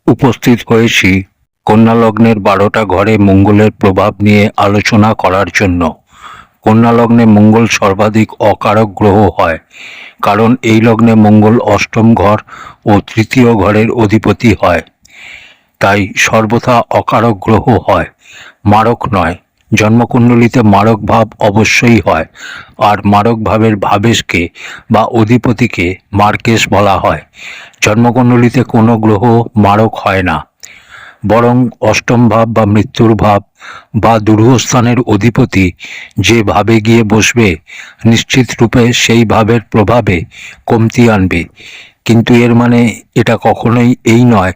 উপস্থিত হয়েছি কন্যা লগ্নের 12টা ঘরে মঙ্গলের প্রভাব নিয়ে আলোচনা করার জন্য। কন্যা লগ্নে মঙ্গল সর্বাধিক অকারক গ্রহ হয়, কারণ এই লগ্নে মঙ্গল অষ্টম ঘর ও তৃতীয় ঘরের অধিপতি হয়। তাই সর্বথা অকারক গ্রহ হয়, মারক নয়। জন্মকুণ্ডলিতে মারক ভাব অবশ্যই হয়, আর মারক ভাবের ভাবেশকে বা অধিপতিকে মার্কেশ বলা হয়। জন্মকুণ্ডলিতে কোনো গ্রহ মারক হয় না, বরং অষ্টম ভাব বা মৃত্যুর ভাব বা দুরূহস্থানের অধিপতি যে ভাবে গিয়ে বসবে, নিশ্চিত রূপে সেই ভাবের প্রভাবে কমতি আনবে। কিন্তু এর মানে এটা কখনোই এই নয়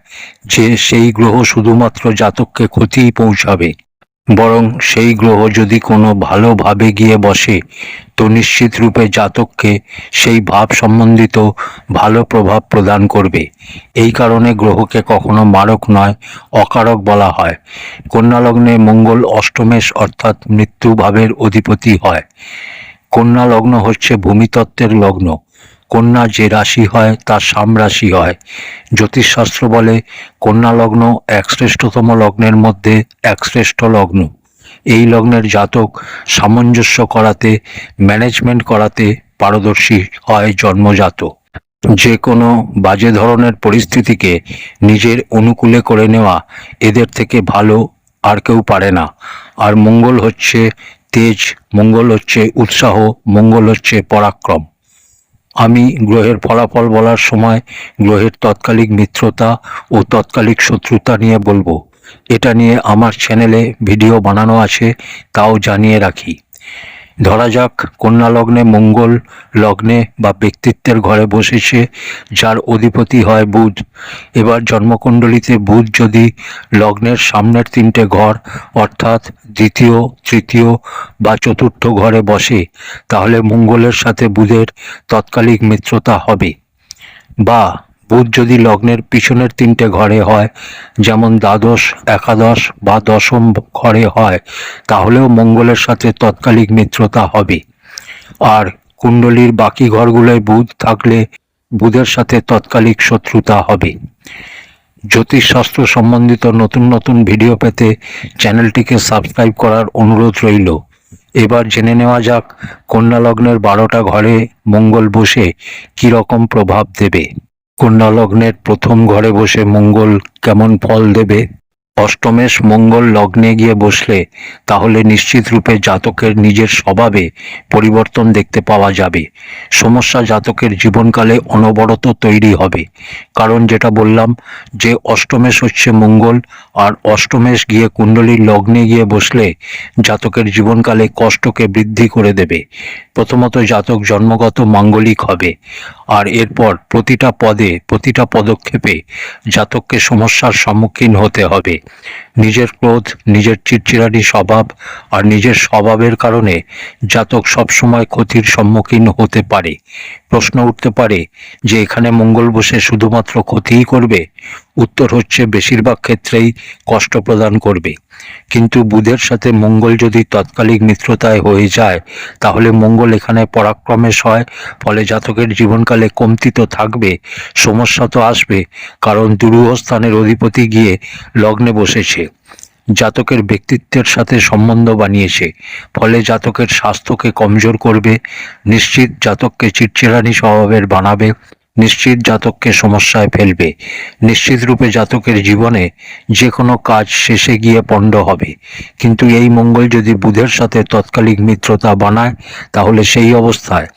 যে সেই গ্রহ শুধুমাত্র জাতককে ক্ষতিই পৌঁছাবে, বরং সেই গ্রহ যদি কোনো ভালো ভাবে গিয়ে বসে তো নিশ্চিত রূপে জাতককে সেই ভাব সম্বন্ধিত ভালো প্রভাব প্রদান করবে। এই কারণে গ্রহকে কখনো মারক নয়, অকারক বলা হয়। কন্যা লগ্নে মঙ্গল অষ্টমেশ অর্থাৎ মৃত্যু ভাবের অধিপতি হয়। কন্যা লগ্ন হচ্ছে ভূমিতত্ত্বের লগ্ন। কন্যা যে রাশি হয় তা সাম রাশি হয়। জ্যোতিষশাস্ত্র বলে কন্যা লগ্ন এক শ্রেষ্ঠতম লগ্নের মধ্যে এক শ্রেষ্ঠ লগ্ন। এই লগ্নের জাতক সামঞ্জস্য করাতে, ম্যানেজমেন্ট করাতে পারদর্শী হয় জন্মজাত। যে কোনো বাজে ধরনের পরিস্থিতিকে নিজের অনুকূলে করে নেওয়া এদের থেকে ভালো আর কেউ পারে না। আর মঙ্গল হচ্ছে তেজ, মঙ্গল হচ্ছে উৎসাহ, মঙ্গল হচ্ছে পরাক্রম। আমি গ্রহের ফলাফল বলার সময় গ্রহের তৎকালিক মিত্রতা ও তৎকালিক শত্রুতা নিয়ে বলবো। এটা নিয়ে আমার চ্যানেলে ভিডিও বানানো আছে, তাও জানিয়ে রাখি। ধরা যাক কন্যা লগ্নে মঙ্গল লগ্নে বা ব্যক্তিত্বের ঘরে বসেছে, যার অধিপতি হয় বুধ। এবার জন্মকুণ্ডলিতে বুধ যদি লগ্নের সামনের 3টে ঘর অর্থাৎ দ্বিতীয়, তৃতীয় বা চতুর্থ ঘরে বসে, তাহলে মঙ্গলের সাথে বুধের তৎকালিক মিত্রতা হবে। বা বুধ যদি লগ্নের পিছনের 3টে ঘরে হয়, যেমন দ্বাদশ, একাদশ বা দশম ঘরে হয়, তাহলেও মঙ্গলের সাথে তৎকালিক মিত্রতা হবে। আর কুণ্ডলীর বাকি ঘরগুলোয় বুধ থাকলে বুধের সাথে তৎকালিক শত্রুতা হবে। জ্যোতিষশাস্ত্র সম্বন্ধিত নতুন নতুন ভিডিও পেতে চ্যানেলটিকে সাবস্ক্রাইব করার অনুরোধ রইল। এবার জেনে নেওয়া যাক কন্যা লগ্নের 12টা ঘরে মঙ্গল বসে কী রকম প্রভাব দেবে। কন্যা লগ্নের প্রথম ঘরে বসে মঙ্গল কেমন ফল দেবে। অষ্টমেশ মঙ্গল লগ্নে গিয়ে বসলে তাহলে নিশ্চিত রূপে জাতকের নিজের স্বভাবে পরিবর্তন দেখতে পাওয়া যাবে। সমস্যা জাতকের জীবনকালে অনবরত তৈরি হবে, কারণ যেটা বললাম যে অষ্টমেশ হচ্ছে মঙ্গল, আর অষ্টমেশ গিয়ে কুণ্ডলীর লগ্নে গিয়ে বসলে জাতকের জীবনকালে কষ্টকে বৃদ্ধি করে দেবে। প্রথমত জাতক জন্মগত মাঙ্গলিক হবে, আর এরপর প্রতিটা পদে প্রতিটা পদক্ষেপে জাতককে সমস্যার সম্মুখীন হতে হবে। নিজের ক্রোধ, নিজের চিড়চিড়ানি স্বভাব আর নিজের স্বভাবের কারণে জাতক সবসময় ক্ষতির সম্মুখীন হতে পারে। প্রশ্ন উঠতে পারে যে এখানে মঙ্গল বসে শুধুমাত্র ক্ষতিই করবে? উত্তর হচ্ছে বেশিরভাগ ক্ষেত্রেই কষ্ট প্রদান করবে। কিন্তু বুধের সাথে মঙ্গল যদি তৎকালিক মিত্রতায় হয়ে যায়, তাহলে মঙ্গল এখানে পরাক্রমেশ হয়। ফলে জাতকের জীবনকালে কমতি তো থাকবে, সমস্যা তো আসবে, কারণ দুরূহ স্থানের অধিপতি গিয়ে লগ্নে বসেছে, জাতকের ব্যক্তিত্বের সাথে সম্বন্ধ বানিয়েছে। ফলে জাতকের স্বাস্থ্যকে কমজোর করবে, নিশ্চিত জাতককে চিড়চিড়ানি স্বভাবের বানাবে, নিশ্চিত জাতককে সমস্যায় ফেলবে, নিশ্চিত রূপে জাতকের জীবনে যে কোনো কাজ শেষে গিয়ে পণ্ড হবে। কিন্তু এই মঙ্গল যদি বুধের সাথে তৎকালিক মিত্রতা বানায়, তাহলে সেই অবস্থায়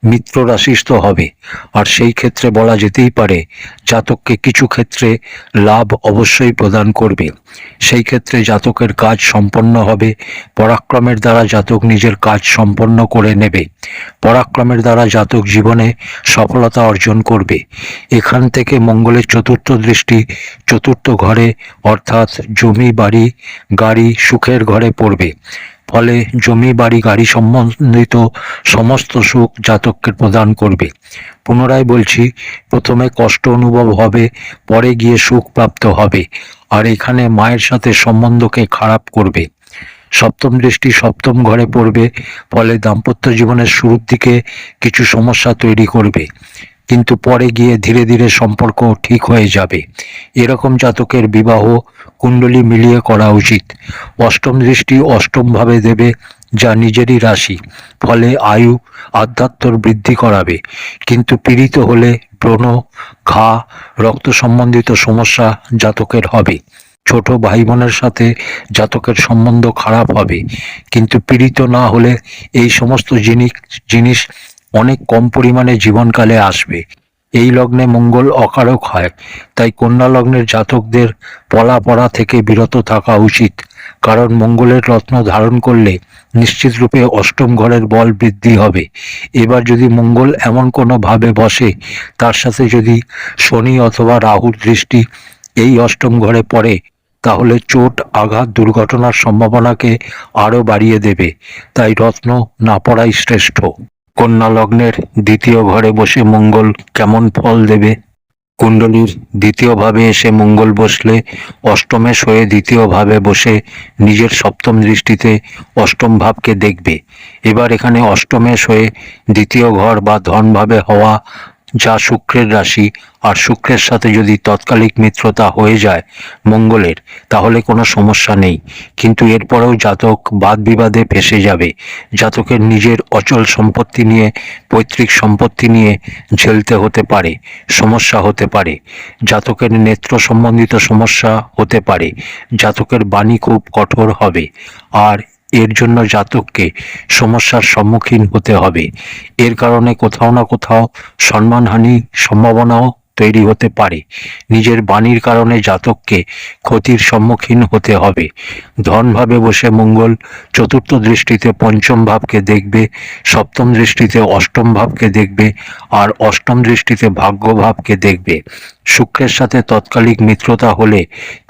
মিত্র রাশিস্থ হবে। আর সেই ক্ষেত্রে বলা যেতেই পারে জাতককে কিছু ক্ষেত্রে লাভ অবশ্যই প্রদান করবে। সেই ক্ষেত্রে জাতকের কাজ সম্পন্ন হবে, পরাক্রমের দ্বারা জাতক নিজের কাজ সম্পন্ন করে নেবে, পরাক্রমের দ্বারা জাতক জীবনে সফলতা অর্জন করবে। এখান থেকে মঙ্গলের চতুর্থ দৃষ্টি চতুর্থ ঘরে অর্থাৎ জমি, বাড়ি, গাড়ি, সুখের ঘরে পড়বে। ফলে জমি, বাড়ি, গাড়ি সম্বন্ধিত সমস্ত সুখ জাতককে প্রদান করবে। পুনরায় বলছি, প্রথমে কষ্ট অনুভব হবে, পরে গিয়ে সুখ প্রাপ্ত হবে। আর এখানে মায়ের সাথে সম্বন্ধকে খারাপ করবে। সপ্তম দৃষ্টি সপ্তম ঘরে পড়বে, ফলে দাম্পত্য জীবনের শুরুর দিকে কিছু সমস্যা তৈরি করবে। কিন্তু পরে গিয়ে ধীরে ধীরে সম্পর্ক ঠিক হয়ে যাবে। এরকম জাতকের বিবাহ কুণ্ডলী মিলিয়ে করা উচিত। অষ্টম দৃষ্টি অষ্টমভাবে দেবে, যা নিজেরই রাশি, ফলে আয়ু আধ্যাত্মর বৃদ্ধি করাবে। কিন্তু পীড়িত হলে ব্রণ, ঘা, রক্ত সম্বন্ধিত সমস্যা জাতকের হবে। ছোট ভাই বোনের সাথে জাতকের সম্বন্ধ খারাপ হবে। কিন্তু পীড়িত না হলে এই সমস্ত জিনিস অনেক কম পরিমাণে জীবনকালে আসবে। এই লগ্নে মঙ্গল অকারক হয়, তাই কন্যা লগ্নের জাতকদের পড়া থেকে বিরত থাকা উচিত। কারণ মঙ্গলের রত্ন ধারণ করলে নিশ্চিত রূপে অষ্টম ঘরের বল বৃদ্ধি হবে। এবার যদি মঙ্গল এমন কোনো ভাবে বসে, তার সাথে যদি শনি অথবা রাহুর দৃষ্টি এই অষ্টম ঘরে পড়ে, তাহলে চোট, আঘাত, দুর্ঘটনার সম্ভাবনাকে আরও বাড়িয়ে দেবে। তাই রত্ন না পড়াই শ্রেষ্ঠ। কন্যা লগ্নের দ্বিতীয় ঘরে বসে মঙ্গল কেমন ফল দেবে? কুণ্ডলীর দ্বিতীয় ভাবে এসে মঙ্গল বসলে অষ্টমে শয়ে দ্বিতীয় ভাবে বসে নিজের সপ্তম দৃষ্টিতে অষ্টম ভাবকে দেখবে। এবার এখানে অষ্টমে শয়ে দ্বিতীয় ঘর বা ধন ভাবে হওয়া, যা শুক্রের রাশি, আর শুক্রের সাথে যদি তৎকালিক মিত্রতা হয়ে যায় মঙ্গলের, তাহলে কোনো সমস্যা নেই। কিন্তু এরপরেও জাতক বাদ বিবাদে ফেঁসে যাবে। জাতকের নিজের অচল সম্পত্তি নিয়ে, পৈতৃক সম্পত্তি নিয়ে ঝেলতে হতে পারে, সমস্যা হতে পারে। জাতকের নেত্র সম্বন্ধিত সমস্যা হতে পারে। জাতকের বাণী খুব কঠোর হবে, আর এর জন্য জাতককে সমস্যার সম্মুখীন হতে হবে। এর কারণে কোথাও না কোথাও সম্মানহানির সম্ভাবনাও তৈরি হতে পারে। নিজের বাণীর কারণে জাতককে ক্ষতির সম্মুখীন হতে হবে। ধনভাবে বসে মঙ্গল চতুর্থ দৃষ্টিতে পঞ্চম ভাবকে দেখবে, সপ্তম দৃষ্টিতে অষ্টম ভাবকে দেখবে, আর অষ্টম দৃষ্টিতে ভাগ্য ভাবকে দেখবে। শুক্রের সাথে তৎকালিক মিত্রতা হলে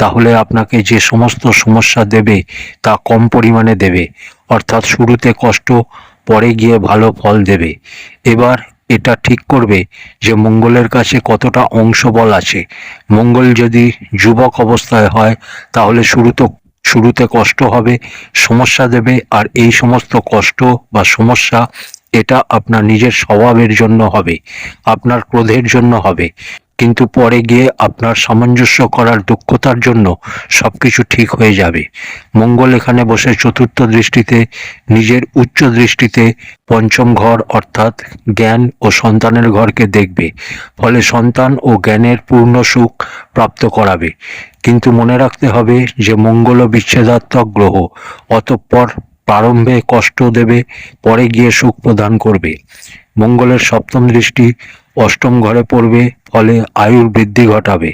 তাহলে আপনাকে যে সমস্ত সমস্যা দেবে তা কম পরিমাণে দেবে, অর্থাৎ শুরুতে কষ্ট, পরে গিয়ে ভালো ফল দেবে। এবার এটা ঠিক করবে যে মঙ্গলের কাছে কতটা অংশ বল আছে। মঙ্গল যদি যুবক অবস্থায় হয়, তাহলে শুরুতে কষ্ট হবে, সমস্যা দেবে, আর এই সমস্ত কষ্ট বা সমস্যা এটা আপনার নিজের স্বভাবের জন্য হবে, আপনার ক্রোধের জন্য হবে। কিন্তু পরে গিয়ে আপনার সামঞ্জস্য করার দক্ষতার জন্য সবকিছু ঠিক হয়ে যাবে। মঙ্গল এখানে বসে চতুর্থ দৃষ্টিতে নিজের উচ্চ দৃষ্টিতে পঞ্চম ঘর অর্থাৎ জ্ঞান ও সন্তানের ঘরকে দেখবে, ফলে সন্তান ও জ্ঞানের পূর্ণ সুখ প্রাপ্ত করাবে। কিন্তু মনে রাখতে হবে যে মঙ্গল বিচ্ছেদাত্মক গ্রহ, অতঃপর প্রারম্ভে কষ্ট দেবে, পরে গিয়ে সুখ প্রদান করবে। মঙ্গলের সপ্তম দৃষ্টি অষ্টম ঘরে পড়বে, ফলে আয়ুর বৃদ্ধি ঘটাবে,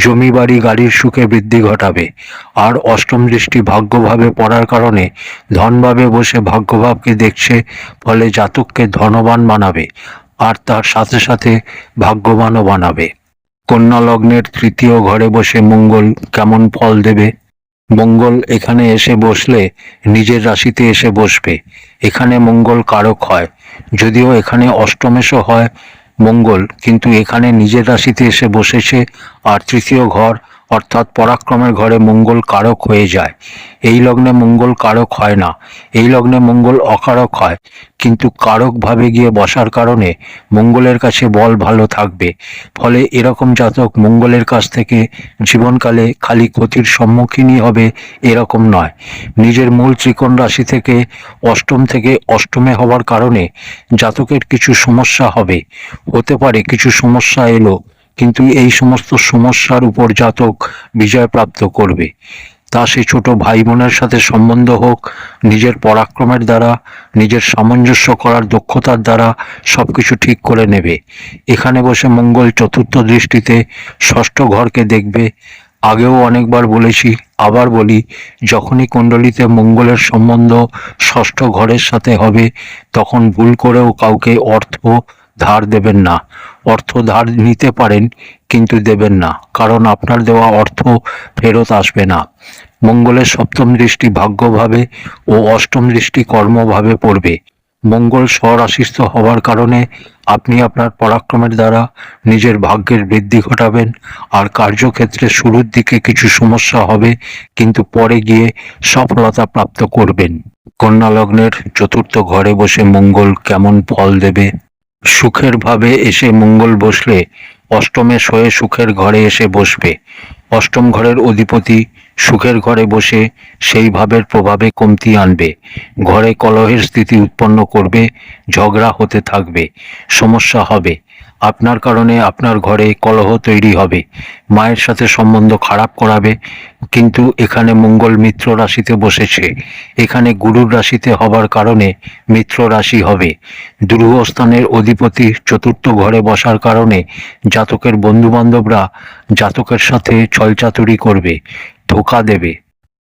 জমি বাড়ি গাড়ির সুখে বৃদ্ধি ঘটাবে। আর অষ্টম দৃষ্টি ভাগ্যভাবে পড়ার কারণে ধনভাবে বসে ভাগ্যভাবকে দেখছে, ফলে জাতককে ধনবান বানাবে, আর তার সাথে সাথে ভাগ্যবানও বানাবে। কন্যা লগ্নের তৃতীয় ঘরে বসে মঙ্গল কেমন ফল দেবে? মঙ্গল এখানে এসে বসলে নিজের রাশিতে এসে বসবে। এখানে মঙ্গল কারক হয়, যদিও এখানে অষ্টমেশও হয় মঙ্গল, কিন্তু এখানে নিজের রাশিতে এসে বসেছে। আর তৃতীয় ঘর অর্থাৎ পরাক্রমের ঘরে মঙ্গল কারক হয়ে যায়। এই লগ্নে মঙ্গল কারক হয় না, এই লগ্নে মঙ্গল অকারক হয়। কিন্তু কারকভাবে গিয়ে বসার কারণে মঙ্গলের কাছে বল ভালো থাকবে। ফলে এরকম জাতক মঙ্গলের কাছ থেকে জীবনকালে খালি ক্ষতির সম্মুখীনই হবে এরকম নয়। নিজের মূল ত্রিকোণ রাশি থেকে অষ্টমে হওয়ার কারণে জাতকের কিছু সমস্যা হবে, হতে পারে কিছু সমস্যা এলো, কিন্তু এই সমস্ত সমস্যার উপর জাতক বিজয় প্রাপ্ত করবে। তা সে ছোট ভাই বোনের সাথে সম্বন্ধ হোক, নিজের পরাক্রমের দ্বারা, নিজের সামঞ্জস্য করার দক্ষতার দ্বারা সবকিছু ঠিক করে নেবে। এখানে বসে মঙ্গল চতুর্থ দৃষ্টিতে ষষ্ঠ ঘরকে দেখবে। আগেও অনেকবার বলেছি, আবার বলি, যখনই কুণ্ডলিতে মঙ্গলের সম্বন্ধ ষষ্ঠ ঘরের সাথে হবে, তখন ভুল করেও কাউকে অর্থ ধার দেবেন না। অর্থ ধার নিতে পারেন, কিন্তু দেবেন না, কারণ আপনার দেওয়া অর্থ ফেরত আসবে না। মঙ্গলের সপ্তম দৃষ্টি ভাগ্যভাবে ও অষ্টম দৃষ্টি কর্মভাবে পড়বে। মঙ্গল স্বরাশিস্থ হওয়ার কারণে আপনি আপনার পরাক্রমের দ্বারা নিজের ভাগ্যের বৃদ্ধি ঘটাবেন। আর কার্যক্ষেত্রে শুরুর দিকে কিছু সমস্যা হবে, কিন্তু পরে গিয়ে সফলতা প্রাপ্ত করবেন। কন্যা লগ্নের চতুর্থ ঘরে বসে মঙ্গল কেমন ফল দেবে? সুখের ভাবে এসে মঙ্গল বসলে অষ্টমে হয়ে সুখের ঘরে এসে বসবে। অষ্টম ঘরের অধিপতি সুখের ঘরে বসে সেই ভাবের প্রভাবে কমতি আনবে, ঘরে কলহের স্থিতি উৎপন্ন করবে, ঝগড়া হতে থাকবে, সমস্যা হবে। আপনার কারণে আপনার ঘরে কলহ তৈরি হবে, মায়ের সাথে সম্বন্ধ খারাপ করাবে। কিন্তু এখানে মঙ্গল মিত্র রাশিতে বসেছে, এখানে গুরুর রাশিতে হবার কারণে মিত্র রাশি হবে। দুরূহস্থানের অধিপতি চতুর্থ ঘরে বসার কারণে জাতকের বন্ধুবান্ধবরা জাতকের সাথে ছলচাতুরি করবে, ধোঁকা দেবে,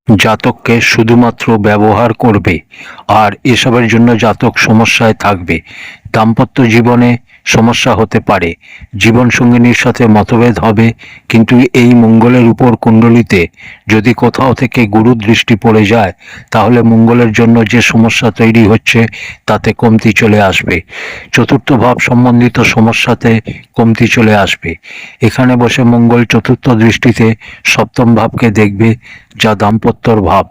জাতককে শুধুমাত্র ব্যবহার করবে, আর এসবের জন্য জাতক সমস্যায় থাকবে। দাম্পত্য জীবনে সমস্যা হতে পারে, জীবনসঙ্গিনীর সাথে মতভেদ হবে। কিন্তু এই মঙ্গলের উপর কুণ্ডলিতে যদি কোথাও থেকে গুরু দৃষ্টি পড়ে যায়, তাহলে মঙ্গলের জন্য যে সমস্যা তৈরি হচ্ছে তাতে কমতি চলে আসবে। চতুর্থ ভাব সম্বন্ধিত সমস্যাতে কমতি চলে আসবে। এখানে বসে মঙ্গল চতুর্থ দৃষ্টিতে সপ্তম ভাবকে দেখবে, যা দাম্পত্যর ভাব।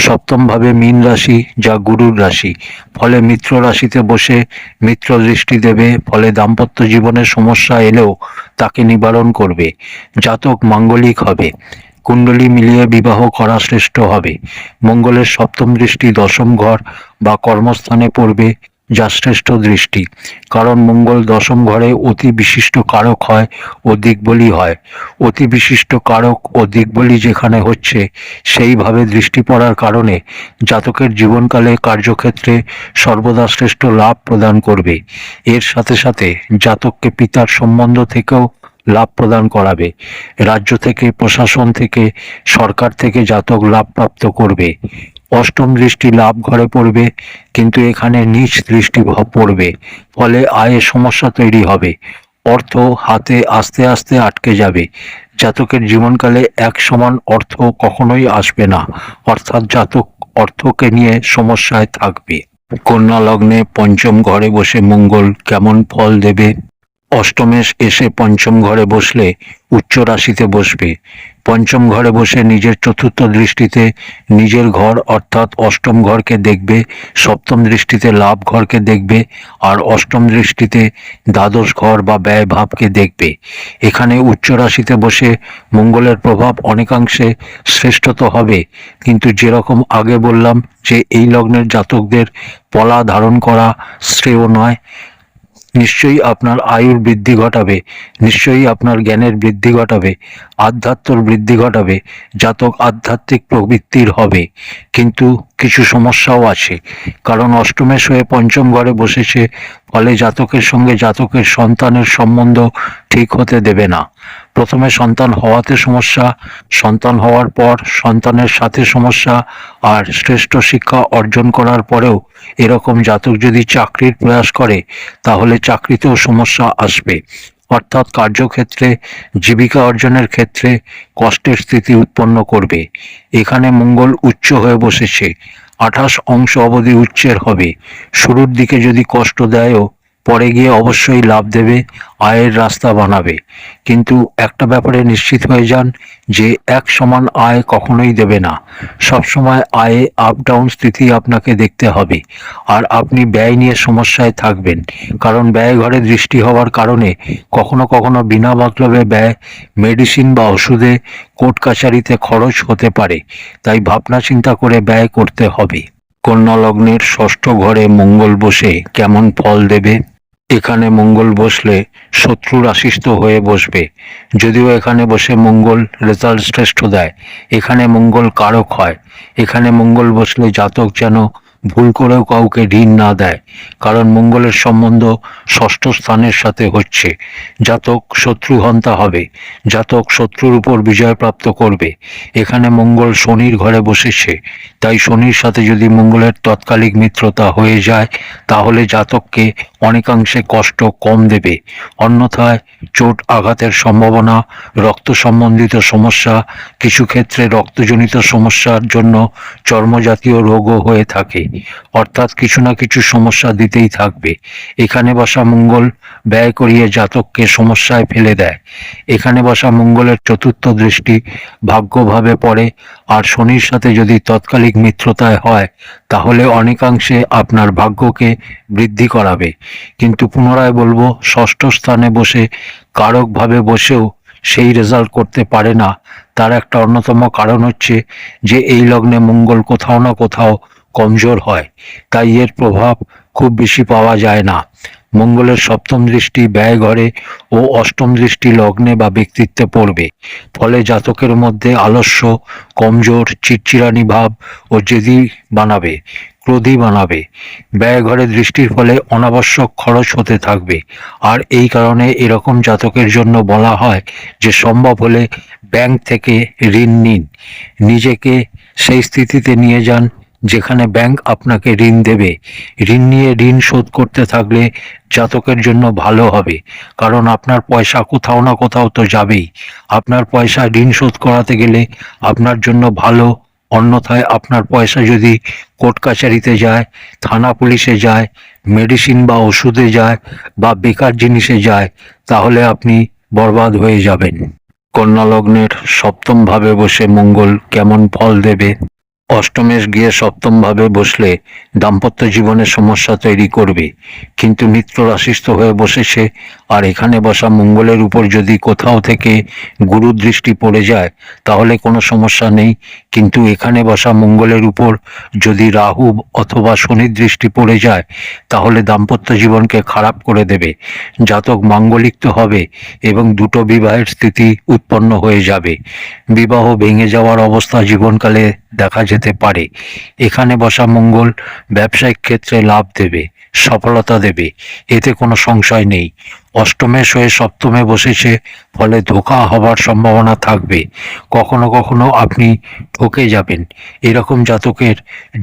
সপ্তম ভাবে মীন রাশি, যা গুরুর রাশি। ফলে মিত্র রাশিতে বসে মিত্র দৃষ্টি দেবে, ফলে দাম্পত্য জীবনের সমস্যা এলেও তাকে নিবারণ করবে। জাতক মাঙ্গলিক হবে, কুণ্ডলী মিলিয়ে বিবাহ করা শ্রেষ্ঠ হবে। মঙ্গলের সপ্তম দৃষ্টি দশম ঘর বা কর্মস্থানে পড়বে, যা শ্রেষ্ঠ দৃষ্টি। কারণ মঙ্গল দশম ঘরে অতি বিশিষ্ট কারক হয় ও দিকবলি হয়। অতি বিশিষ্ট কারক ও দিকবলি যেখানে হচ্ছে, সেইভাবে দৃষ্টি পড়ার কারণে জাতকের জীবনকালে কার্যক্ষেত্রে সর্বদা শ্রেষ্ঠ লাভ প্রদান করবে। এর সাথে সাথে জাতককে পিতার সম্বন্ধ থেকেও লাভ প্রদান করাবে। রাজ্য থেকে, প্রশাসন থেকে, সরকার থেকে জাতক লাভ প্রাপ্ত করবে। অষ্টম দৃষ্টি লাভ ঘরে পড়বে, কিন্তু এখানে নীচ দৃষ্টি পড়বে, ফলে আয়ের সমস্যা তৈরি হবে। অর্থ হাতে আস্তে আস্তে আটকে যাবে। জাতকের জীবনকালে এক সমান অর্থ কখনোই আসবে না, অর্থাৎ জাতক অর্থকে নিয়ে সমস্যায় থাকবে। কন্যা লগ্নে পঞ্চম ঘরে বসে মঙ্গল কেমন ফল দেবে? অষ্টমে এসে পঞ্চম ঘরে বসলে উচ্চ রাশিতে বসবে। পঞ্চম ঘরে বসে নিজের চতুর্থ দৃষ্টিতে নিজের ঘর অর্থাৎ অষ্টম ঘরকে দেখবে, সপ্তম দৃষ্টিতে লাভ ঘরকে দেখবে, আর অষ্টম দৃষ্টিতে দ্বাদশ ঘর বা ব্যয় ভাবকে দেখবে। এখানে উচ্চ রাশিতে বসে মঙ্গলের প্রভাব অনেকাংশে শ্রেষ্ঠত হবে। কিন্তু যেরকম আগে বললাম যে এই লগ্নের জাতকদের পলা ধারণ করা শ্রেয় নয়। নিশ্চয়ই আপনার আয়ুর বৃদ্ধি ঘটাবে, নিশ্চয়ই আপনার জ্ঞানের বৃদ্ধি ঘটাবে, আধ্যাত্মর বৃদ্ধি ঘটাবে, জাতক আধ্যাত্মিক প্রবৃত্তির হবে। কিন্তু কিছু সমস্যাও আছে, কারণ অষ্টমেশ হয়ে পঞ্চম ঘরে বসেছে, ফলে জাতকের সঙ্গে জাতকের সন্তানের সম্বন্ধ ঠিক হতে দেবে না। প্রথমে সন্তান হওয়াতে সমস্যা, সন্তান হওয়ার পর সন্তানের সাথে সমস্যা, আর শ্রেষ্ঠ শিক্ষা অর্জন করার পরেও এরকম জাতক যদি চাকরির প্রয়াস করে, তাহলে চাকরিতেও সমস্যা আসবে। অর্থাৎ কার্যক্ষেত্রে, জীবিকা অর্জনের ক্ষেত্রে কষ্টের স্থিতি উৎপন্ন করবে। এখানে মঙ্গল উচ্চ হয়ে বসেছে, 28 অংশ অবধি উচ্চের হবে। শুরুর দিকে যদি কষ্ট দেয়ও, পরে গিয়ে অবশ্যই লাভ দেবে, আয়ের রাস্তা বানাবে। কিন্তু একটা ব্যাপারে নিশ্চিত হয়ে যান যে এক সমান আয় কখনোই দেবে না। সবসময় আয়ে আপ ডাউন স্থিতি আপনাকে দেখতে হবে, আর আপনি ব্যয় নিয়ে সমস্যায় থাকবেন। কারণ ব্যয় ঘরে দৃষ্টি হওয়ার কারণে কখনো কখনো বিনা মতলবে ব্যয়, মেডিসিন বা ওষুধে, কোর্ট কাছারিতে খরচ হতে পারে। তাই ভাবনা চিন্তা করে ব্যয় করতে হবে। কন্যা লগ্নের ষষ্ঠ ঘরে মঙ্গল বসে কেমন ফল দেবে? এখানে মঙ্গল বসলে শত্রু রাশিস্থ হয়ে বসবে। যদিও এখানে বসে মঙ্গল রেজাল্ট শ্রেষ্ঠ দেয়, এখানে মঙ্গল কারক হয়। এখানে মঙ্গল বসলে জাতক যেন ভুল করেও কাউকে ঋণ না দেয়, কারণ মঙ্গলের সম্বন্ধ ষষ্ঠ স্থানের সাথে হচ্ছে। জাতক শত্রুহন্তা হবে, জাতক শত্রুর উপর বিজয় প্রাপ্ত করবে। এখানে মঙ্গল শনির ঘরে বসেছে, তাই শনির সাথে যদি মঙ্গলের তৎকালিক মিত্রতা হয়ে যায়, তাহলে জাতককে অনেকাংশে কষ্ট কম দেবে। অন্যথায় চোট আঘাতের সম্ভাবনা, রক্ত সম্বন্ধিত সমস্যা, কিছু ক্ষেত্রে রক্তজনিত সমস্যার জন্য চর্মজাতীয় রোগও হয়ে থাকে। অর্থাৎ কিছু না কিছু সমস্যা দিতেই থাকবে। এখানে বসা মঙ্গল ব্যয় করিয়ে জাতককে সমস্যায় ফেলে দেয়। এখানে বসা মঙ্গলের চতুর্থ দৃষ্টি ভাগ্যভাবে পড়ে, আর শনির সাথে যদি তৎকালিক মিত্রতায় হয় তাহলে অনেকাংশে আপনার ভাগ্যকে বৃদ্ধি করাবে। কিন্তু পুনরায় বলবো, ষষ্ঠ স্থানে বসে কারকভাবে বসেও সেই রেজাল্ট করতে পারে না। তার একটা অন্যতম কারণ হচ্ছে যে এই লগ্নে মঙ্গল কোথাও না কোথাও কমজোর হয়, তাই এর প্রভাব খুব বেশি পাওয়া যায় না। মঙ্গলের সপ্তম দৃষ্টি ব্যয় ঘরে ও অষ্টম দৃষ্টি লগ্নে বা ব্যক্তিত্বে পড়বে, ফলে জাতকের মধ্যে আলস্য, কমজোর, চিড়চিড়ানি ভাব ও জেদি বানাবে, ক্রোধী বানাবে। ব্যয় ঘরে দৃষ্টির ফলে অনাবশ্যক খরচ হতে থাকবে, আর এই কারণে এরকম জাতকের জন্য বলা হয় যে সম্ভব হলে ব্যাংক থেকে ঋণ নিন, নিজেকে সেই স্থিতিতে নিয়ে যান যেখানে ব্যাংক আপনাকে ঋণ দেবে। ঋণ নিয়ে ঋণ শোধ করতে থাকলে জাতকের জন্য ভালো হবে, কারণ আপনার পয়সা কোথাও না কোথাও তো যাবেই। আপনার পয়সা ঋণ শোধ করাতে গেলে আপনার জন্য ভালো, অন্যথায় আপনার পয়সা যদি কোর্ট কাছারিতে যায়, থানা পুলিশে যায়, মেডিসিন বা ওষুধে যায় বা বেকার জিনিসে যায়, তাহলে আপনি বরবাদ হয়ে যাবেন। কন্যা লগ্নের সপ্তম ভাবে বসে মঙ্গল কেমন ফল দেবে? অষ্টমে গিয়ে সপ্তম ভাবে বসলে দাম্পত্য জীবনে সমস্যা তৈরি করবে, কিন্তু মিত্র রাশিস্থ হয়ে বসেছে, আর এখানে বসা মঙ্গলের উপর যদি কোথাও থেকে গুরু দৃষ্টি পড়ে যায় তাহলে কোনো সমস্যা নেই। কিন্তু এখানে বসা মঙ্গলের উপর যদি রাহু অথবা শনির দৃষ্টি পড়ে যায় তাহলে দাম্পত্য জীবনকে খারাপ করে দেবে। জাতক মাঙ্গলিক তো হবে এবং দুটো বিবাহের স্থিতি উৎপন্ন হয়ে যাবে। বিবাহ ভেঙে যাওয়ার অবস্থা জীবনকালে দেখা যেতে পারে। এখানে বসা মঙ্গল ব্যবসায়িক ক্ষেত্রে লাভ দেবে, সফলতা দেবে, এতে কোনো সংশয় নেই। অষ্টমে হয়ে সপ্তমে বসেছে, ফলে ধোঁকা হবার সম্ভাবনা থাকবে। কখনো কখনো আপনি ঠকে যাবেন। এরকম জাতকের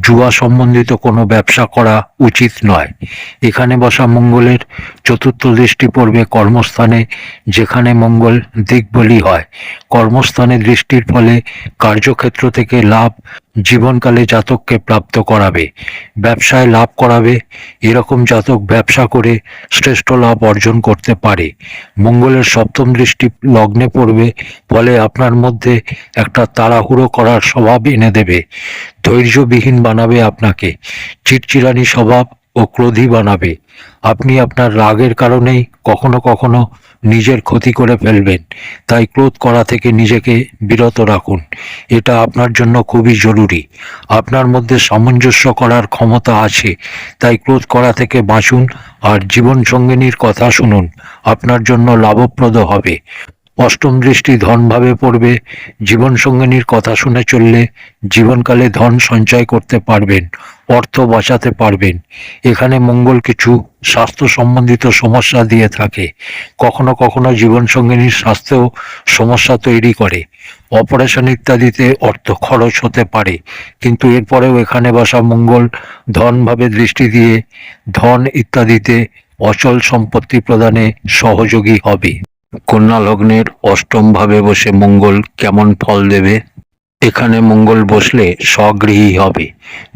জুয়া সম্বন্ধিত কোনো ব্যবসা করা উচিত নয়। এখানে বসা মঙ্গলের চতুর্থ দৃষ্টি পড়বে কর্মস্থানে, যেখানে মঙ্গল দিকবলী হয়। কর্মস্থানে দৃষ্টির ফলে কার্যক্ষেত্র থেকে লাভ জীবনকালে জাতককে প্রাপ্ত করাবে, ব্যবসায় লাভ করাবে। এরকম জাতক ব্যবসা করে শ্রেষ্ঠ লাভ অর্জন করতে পারে। মঙ্গলের সপ্তম দৃষ্টি লগ্নে পড়বে, ফলে আপনার মধ্যে একটা তাড়াহুড়ো করার স্বভাব এনে দেবে, ধৈর্যবিহীন বানাবে আপনাকে, চিড়চিড়ানি স্বভাব ও ক্রোধী বানাবে। আপনি আপনার রাগের কারণেই কখনো কখনো নিজের ক্ষতি করে ফেলবেন, তাই ক্রোধ করা থেকে নিজেকে বিরত রাখুন, এটা আপনার জন্য খুবই জরুরি। আপনার মধ্যে সামঞ্জস্য করার ক্ষমতা আছে, তাই ক্রোধ করা থেকে বাঁচুন, আর জীবন সঙ্গিনীর কথা শুনুন, আপনার জন্য লাভপ্রদ হবে। অষ্টম দৃষ্টি ধনভাবে পড়বে, জীবন সঙ্গিনীর কথা শুনে চললে জীবনকালে ধন সঞ্চয় করতে পারবেন, অর্থ বাঁচাতে পারবেন। এখানে মঙ্গল কিছু স্বাস্থ্য সম্বন্ধিত সমস্যা দিয়ে থাকে, কখনো কখনো জীবন সঙ্গিনীর স্বাস্থ্যেও সমস্যা তৈরি করে, অপারেশন ইত্যাদিতে অর্থ খরচ হতে পারে। কিন্তু এরপরেও এখানে বসা মঙ্গল ধনভাবে দৃষ্টি দিয়ে ধন ইত্যাদিতে অচল সম্পত্তি প্রদানে সহযোগী হবে। কন্যা লগ্নের অষ্টম ভাবে বসে মঙ্গল কেমন ফল দেবে? এখানে মঙ্গল বসলে স্বগৃহী হবে।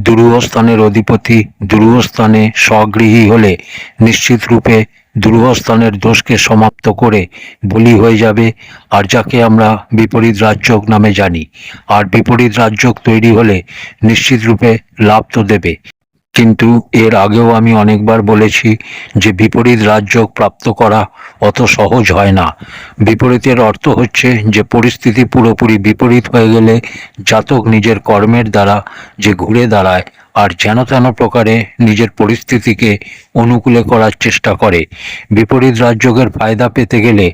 দুরূহ স্থানের অধিপতি দুরূহ স্থানে স্বগৃহী হলে নিশ্চিত রূপে দুরূহ স্থানের দোষকে সমাপ্ত করে বলি হয়ে যাবে, আর যাকে আমরা বিপরীত রাজযোগ নামে জানি। আর বিপরীত রাজযোগ তৈরি হলে নিশ্চিত রূপে লাভ তো দেবে। কিন্তু এর আগেও আমি অনেকবার বলেছি যে বিপরীত রাজযোগ প্রাপ্ত করা অত সহজ হয় না। বিপরীতের অর্থ হচ্ছে যে পরিস্থিতি পুরোপুরি বিপরীত হয়ে গেলে জাতক নিজের কর্মের দ্বারা যে ঘুরে দাঁড়ায় আর যেন তেন প্রকারে নিজের পরিস্থিতিকে অনুকূলে করার চেষ্টা করে। বিপরীত রাজযোগের ফায়দা পেতে গেলে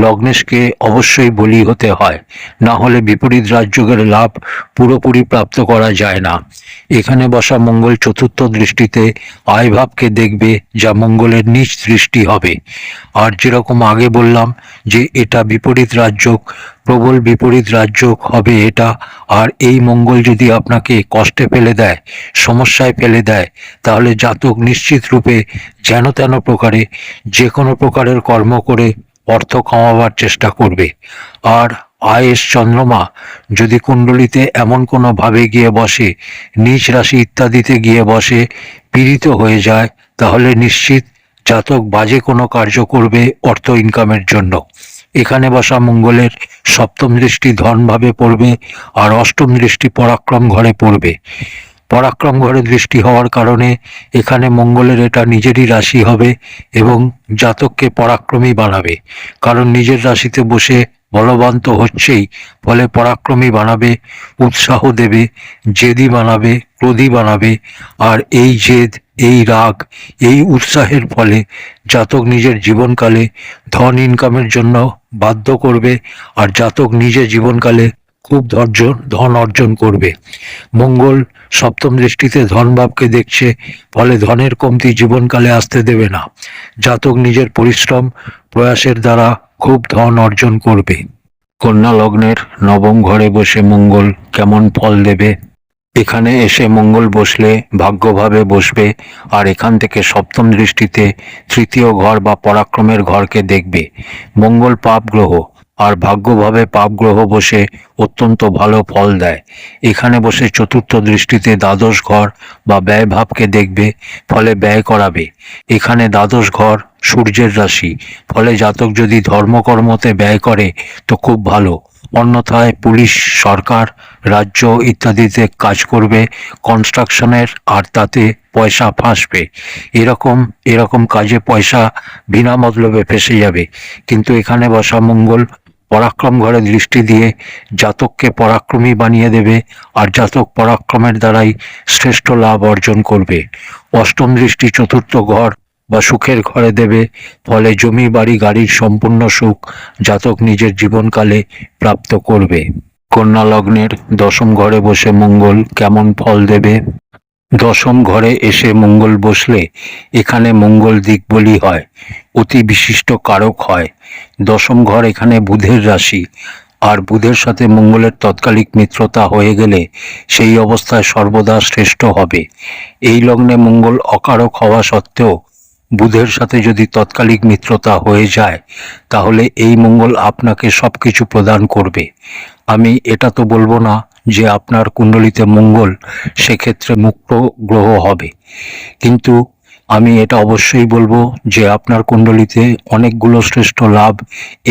লগ্নেশকে অবশ্যই বলি হতে হয়, না হলে বিপরীত রাজযোগের লাভ পুরোপুরি প্রাপ্ত করা যায় না। এখানে বসা মঙ্গল চতুর্থ দৃষ্টিতে আয়ভাবকে দেখবে, যা মঙ্গলের নিজ দৃষ্টি হবে। আর যেরকম আগে বললাম যে এটা বিপরীত রাজযোগ, প্রবল বিপরীত রাজযোগ হবে এটা। আর এই মঙ্গল যদি আপনাকে কষ্টে ফেলে দেয়, সমস্যায় ফেলে দেয়, তাহলে জাতক নিশ্চিত রূপে যেন তেন প্রকারে যে কোনো প্রকারের কর্ম করে অর্থ কামাবার চেষ্টা করবে। আর আয়েস চন্দ্রমা যদি কুণ্ডলিতে এমন কোনো ভাবে গিয়ে বসে, নিচ রাশি ইত্যাদিতে গিয়ে বসে, পীড়িত হয়ে যায়, তাহলে নিশ্চিত জাতক বাজে কোনো কার্য করবে অর্থ ইনকামের জন্য। এখানে বসা মঙ্গলের সপ্তম দৃষ্টি ধনভাবে পড়বে, আর অষ্টম দৃষ্টি পরাক্রম ঘরে পড়বে। পরাক্রম ঘরে দৃষ্টি হওয়ার কারণে এখানে মঙ্গলের এটা নিজেরই রাশি হবে এবং জাতককে পরাক্রমী বানাবে। কারণ নিজের রাশিতে বসে বলবান তো হচ্ছেই, ফলে পরাক্রমী বানাবে, উৎসাহ দেবে, জেদি বানাবে, ক্রোধী বানাবে। আর এই জেদ, এই রাগ, এই উৎসাহের ফলে জাতক নিজের জীবনকালে ধন ইনকামের জন্য বাধ্য করবে, আর জাতক নিজের জীবনকালে খুব ধন অর্জন করবে। মঙ্গল সপ্তম দৃষ্টিতে ধনভাবকে দেখছে, ফলে ধনের কমতি জীবনকালে আসতে দেবে না। জাতক নিজের পরিশ্রম প্রয়াসের দ্বারা খুব ধন অর্জন করবে। কন্যা লগ্নের নবম ঘরে বসে মঙ্গল কেমন ফল দেবে? এখানে এসে মঙ্গল বসলে ভাগ্যভাবে বসবে, আর এখান থেকে সপ্তম দৃষ্টিতে তৃতীয় ঘর বা পরাক্রমের ঘরকে দেখবে। মঙ্গল পাপ গ্রহ, আর ভাগ্যভাবে পাপ গ্রহ বসে অত্যন্ত ভালো ফল দেয়। এখানে বসে চতুর্থ দৃষ্টিতে দ্বাদশ ঘর বা ব্যয় ভাবকে দেখবে, ফলে ব্যয় করাবে। এখানে দ্বাদশ ঘর সূর্যের রাশি, ফলে জাতক যদি ধর্মকর্মতে ব্যয় করে তো খুব ভালো। অন্যথায় পুলিশ, সরকার, রাজ্য ইত্যাদিতে কাজ করবে কনস্ট্রাকশনের, আর তাতে পয়সা ফাঁসবে। এরকম কাজে পয়সা বিনা মতলবে ফেসে যাবে। কিন্তু এখানে বসা মঙ্গল পরাক্রম ঘরে দৃষ্টি দিয়ে জাতককে পরাক্রমী বানিয়ে দেবে, আর জাতক পরাক্রমের দ্বারাই শ্রেষ্ঠ লাভ অর্জন করবে। অষ্টম দৃষ্টি চতুর্থ ঘর বা সুখের ঘরে দেবে, ফলে জমি বাড়ি গাড়ির সম্পূর্ণ সুখ জাতক নিজের জীবনকালে প্রাপ্ত করবে। কন্যা লগ্নের দশম ঘরে বসে মঙ্গল কেমন ফল দেবে? দশম ঘরে এসে মঙ্গল বসলে এখানে মঙ্গল দিকবলি হয়, অতি বিশিষ্ট কারক হয়। দশম ঘর এখানে বুধের রাশি, আর বুধের সাথে মঙ্গলের তৎকালিক মিত্রতা হয়ে গেলে সেই অবস্থায় সর্বদা শ্রেষ্ঠ হবে। এই লগ্নে মঙ্গল অকারক হওয়া সত্ত্বেও বুধের সাথে যদি তৎকালিক মিত্রতা হয়ে যায়, তাহলে এই মঙ্গল আপনাকে সবকিছু প্রদান করবে। আমি এটা তো বলবো না যে আপনার কুণ্ডলিতে মঙ্গল সেক্ষেত্রে মুক্ত গ্রহ হবে, কিন্তু আমি এটা অবশ্যই বলবো যে আপনার কুণ্ডলিতে অনেকগুলো শ্রেষ্ঠ লাভ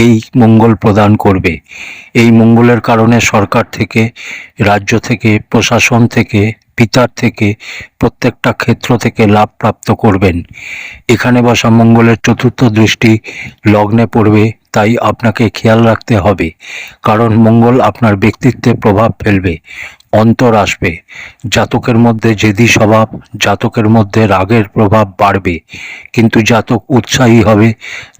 এই মঙ্গল প্রদান করবে। এই মঙ্গলের কারণে সরকার থেকে, রাজ্য থেকে, প্রশাসন থেকে, পিতার থেকে, প্রত্যেকটা ক্ষেত্র থেকে লাভ প্রাপ্ত করবেন। এখানে বসা মঙ্গলের চতুর্থ দৃষ্টি লগ্নে পড়বে, তাই আপনাকে খেয়াল রাখতে হবে, কারণ মঙ্গল আপনার ব্যক্তিত্বে প্রভাব ফেলবে, অন্তর আসবে। জাতকের মধ্যে জেদি স্বভাব, জাতকের মধ্যে রাগের প্রভাব বাড়বে, কিন্তু জাতক উৎসাহী হবে,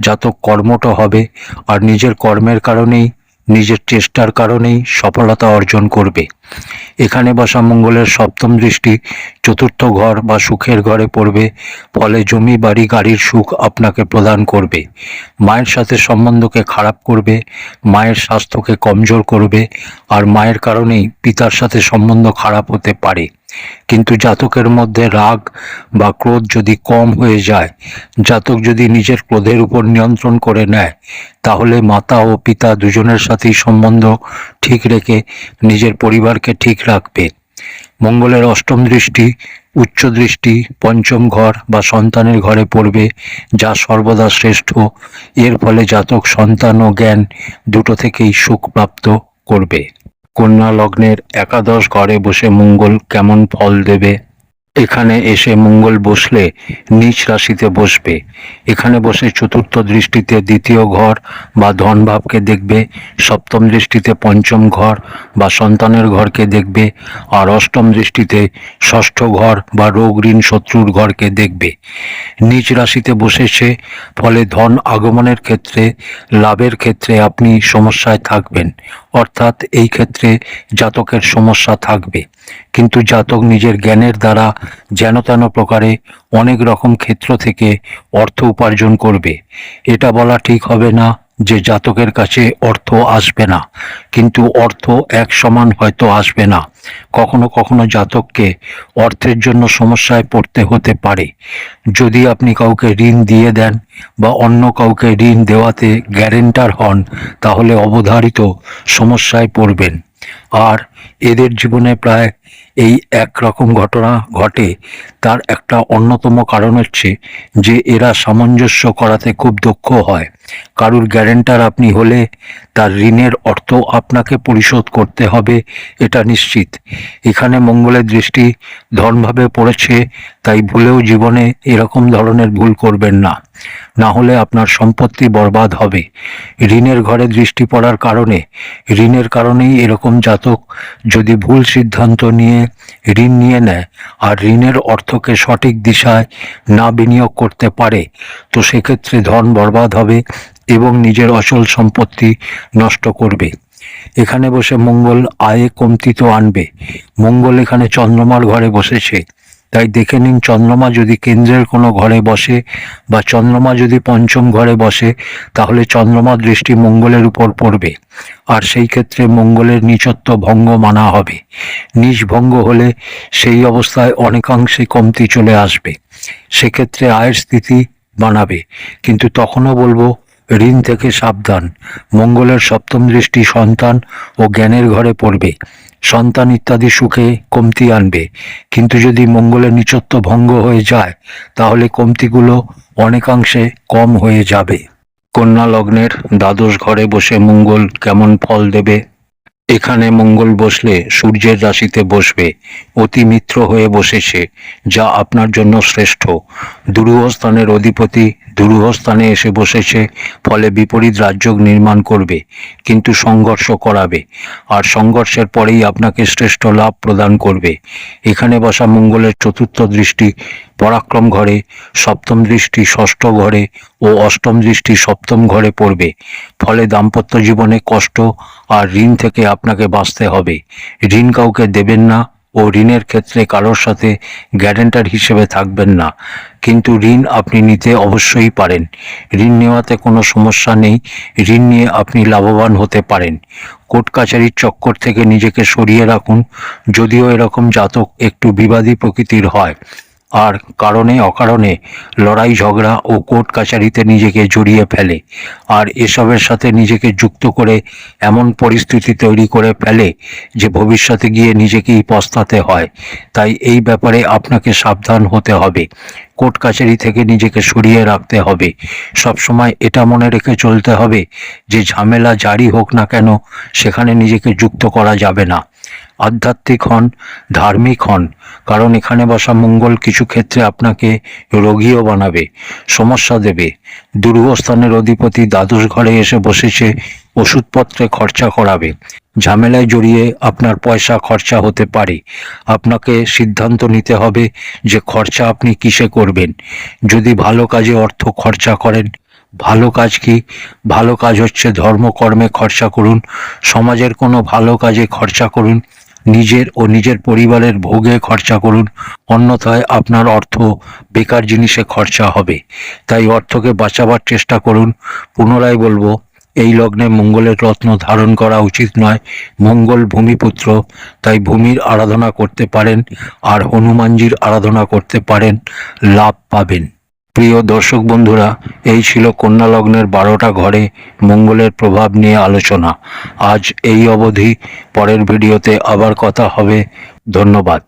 জাতক কর্মঠ হবে, আর নিজের কর্মের কারণেই, নিজের চেষ্টার কারণেই সফলতা অর্জন করবে। এখানে বসা মঙ্গলের সপ্তম দৃষ্টি চতুর্থ ঘর বা সুখের ঘরে পড়বে, ফলে জমি বাড়ি গাড়ির সুখ আপনাকে প্রদান করবে। মায়ের সাথে সম্বন্ধকে খারাপ করবে, মায়ের স্বাস্থ্যকে কমজোর করবে, আর মায়ের কারণেই পিতার সাথে সম্বন্ধ খারাপ হতে পারে। কিন্তু জাতকের মধ্যে রাগ বা ক্রোধ যদি কম হয়ে যায়, জাতক যদি নিজের ক্রোধের উপর নিয়ন্ত্রণ করে নেয়, তাহলে মাতা ও পিতা দুজনের সাথেই সম্বন্ধ ঠিক রেখে নিজের পরিবারকে ঠিক রাখবে। মঙ্গলের অষ্টম দৃষ্টি উচ্চ দৃষ্টি পঞ্চম ঘর বা সন্তানের ঘরে পড়বে, যা সর্বদা শ্রেষ্ঠ। এর ফলে জাতক সন্তান ও জ্ঞান দুটো থেকেই সুখ প্রাপ্ত করবে। কন্যা লগ্নের একাদশ ঘরে বসে মঙ্গল কেমন ফল দেবে? এখানে এসে মঙ্গল বসলে নিচ রাশিতে বসবে। এখানে বসে চতুর্থ দৃষ্টিতে দ্বিতীয় ঘর বা ধন ভাবকে দেখবে, সপ্তম দৃষ্টিতে পঞ্চম ঘর বা সন্তানের ঘরকে দেখবে, আর অষ্টম দৃষ্টিতে ষষ্ঠ ঘর বা রোগ ঋণ শত্রুর ঘরকে দেখবে। নিচ রাশিতে বসেছে, ফলে ধন আগমনের ক্ষেত্রে, লাভের ক্ষেত্রে আপনি সমস্যায় থাকবেন, অর্থাৎ এই ক্ষেত্রে জাতকের সমস্যা থাকবে। কিন্তু জাতক নিজের জ্ঞানের দ্বারা যেন তেন প্রকারে অনেক রকম ক্ষেত্র থেকে অর্থ উপার্জন করবে। এটা বলা ঠিক হবে না যে জাতকের কাছে অর্থ আসবে না, কিন্তু অর্থ এক সমান হয়তো আসবে না। কখনো কখনো জাতককে অর্থের জন্য সমস্যায় পড়তে হতে পারে। যদি আপনি কাউকে ঋণ দিয়ে দেন বা অন্য কাউকে ঋণ দেওয়াতে গ্যারেন্টার হন, তাহলে অবধারিত সমস্যায় পড়বেন। আর এদের জীবনে প্রায় এই একরকম ঘটনা ঘটে। তার একটা অন্যতম কারণ হচ্ছে যে এরা সামঞ্জস্য করাতে খুব দক্ষ হয়। কারুর গ্যারেন্টার আপনি হলে তার ঋণের অর্থ আপনাকে পরিশোধ করতে হবে, এটা নিশ্চিত। এখানে মঙ্গলের দৃষ্টি ধনভাবে পড়েছে, তাই ভুলেও জীবনে এরকম ধরনের ভুল করবেন না, না হলে আপনার সম্পত্তি বরবাদ হবে। ঋণের ঘরে দৃষ্টি পড়ার কারণে, ঋণের কারণেই এরকম জাতক যদি ভুল সিদ্ধান্ত নিয়ে ঋণ নিয়ে নেয় আর ঋণের অর্থকে সঠিক দিশায় না বিনিয়োগ করতে পারে, তো সেক্ষেত্রে ধন বরবাদ হবে এবং নিজের অচল সম্পত্তি নষ্ট করবে। এখানে বসে মঙ্গল আয়ে কমতি তো আনবে। মঙ্গল এখানে চন্দ্রমার ঘরে বসেছে, তাই দেখে নিন চন্দ্রমা যদি কেন্দ্রের কোনো ঘরে বসে বা চন্দ্রমা যদি পঞ্চম ঘরে বসে, তাহলে চন্দ্রমার দৃষ্টি মঙ্গলের উপর পড়বে, আর সেই ক্ষেত্রে মঙ্গলের নীচত্ব ভঙ্গ মানা হবে। নীচ ভঙ্গ হলে সেই অবস্থায় অনেকাংশে কমতি চলে আসবে, সেক্ষেত্রে আয়ের স্থিতি বানাবে। কিন্তু তখনও বলবো ঋণ থেকে সাবধান। মঙ্গলের সপ্তম দৃষ্টি সন্তান ও জ্ঞানের ঘরে পড়বে, সন্তান ইত্যাদি সুখে কমতি আনবে। কিন্তু যদি মঙ্গলের নীচত্ব ভঙ্গ হয়ে যায়, তাহলে কমতিগুলো অনেকাংশে কম হয়ে যাবে। কন্যা লগ্নের দ্বাদশ ঘরে বসে মঙ্গল কেমন ফল দেবে? এখানে মঙ্গল বসলে সূর্যের রাশিতে বসবে, অতি মিত্র হয়ে বসেছে, যা আপনার জন্য শ্রেষ্ঠ। দুরূহ স্থানের অধিপতি দুরূহ স্থানে এসে বসেছে, ফলে বিপরীত রাজযোগ নির্মাণ করবে, কিন্তু সংঘর্ষ করাবে, আর সংঘর্ষের পরেই আপনাকে শ্রেষ্ঠ লাভ প্রদান করবে। এখানে বসা মঙ্গলের চতুর্থ দৃষ্টি পরাক্রম ঘরে, সপ্তম দৃষ্টি ষষ্ঠ ঘরে ও অষ্টম দৃষ্টি সপ্তম ঘরে পড়বে, ফলে দাম্পত্য জীবনে কষ্ট আর ঋণ থেকে আপনাকে বাঁচতে হবে। ঋণ কাউকে দেবেন না ও ঋণের ক্ষেত্রে কারোর সাথে গ্যারেন্টার হিসেবে থাকবেন না, কিন্তু ঋণ আপনি নিতে অবশ্যই পারেন। ঋণ নেওয়াতে কোনো সমস্যা নেই, ঋণ নিয়ে আপনি লাভবান হতে পারেন। কোর্ট কাছারির চক্কর থেকে নিজেকে সরিয়ে রাখুন, যদিও এরকম জাতক একটু বিবাদী প্রকৃতির হয় আর কারণে অকারণে লড়াই ঝগড়া ও কোর্ট কাছারিতে নিজেকে জড়িয়ে ফেলে, আর এসবের সাথে নিজেকে যুক্ত করে এমন পরিস্থিতি তৈরি করে ফেলে যে ভবিষ্যতে গিয়ে নিজেকেই পস্তাতে হয়। তাই এই ব্যাপারে আপনাকে সাবধান হতে হবে, কোর্ট কাছারি থেকে নিজেকে সরিয়ে রাখতে হবে। সবসময় এটা মনে রেখে চলতে হবে যে ঝামেলা জারি হোক না কেন, সেখানে নিজেকে যুক্ত করা যাবে না। আধ্যাত্মিক হন, ধার্মিক হন, কারণ এখানে বসা মঙ্গল কিছু ক্ষেত্রে আপনাকে রোগীও বানাবে, সমস্যা দেবে। দুরূহ স্থানের অধিপতি দ্বাদশ ঘরে এসে বসেছে, ওষুধপত্রে খরচা করাবে, ঝামেলায় জড়িয়ে আপনার পয়সা খরচা হতে পারে। আপনাকে সিদ্ধান্ত নিতে হবে যে খরচা আপনি কিসে করবেন। যদি ভালো কাজে অর্থ খরচা করেন, ভালো কাজ কি? ভালো কাজ হচ্ছে ধর্মকর্মে খরচা করুন, সমাজের কোনো ভালো কাজে খরচা করুন, নিজের ও নিজের পরিবারের ভোগে খরচা করুন, অন্যথায় আপনার অর্থ বেকার জিনিসে খরচা হবে। তাই অর্থকে বাঁচাবার চেষ্টা করুন। পুনরায় বলবো, এই লগ্নে মঙ্গলের রত্ন ধারণ করা উচিত নয়। মঙ্গল ভূমিপুত্র, তাই ভূমির আরাধনা করতে পারেন আর হনুমানজির আরাধনা করতে পারেন, লাভ পাবেন। প্রিয় দর্শক বন্ধুরা, এই ছিল কন্যা লগ্নের 12টা ঘরে মঙ্গলের প্রভাব নিয়ে আলোচনা। আজ এই অবধি, পরের ভিডিওতে আবার কথা হবে। ধন্যবাদ।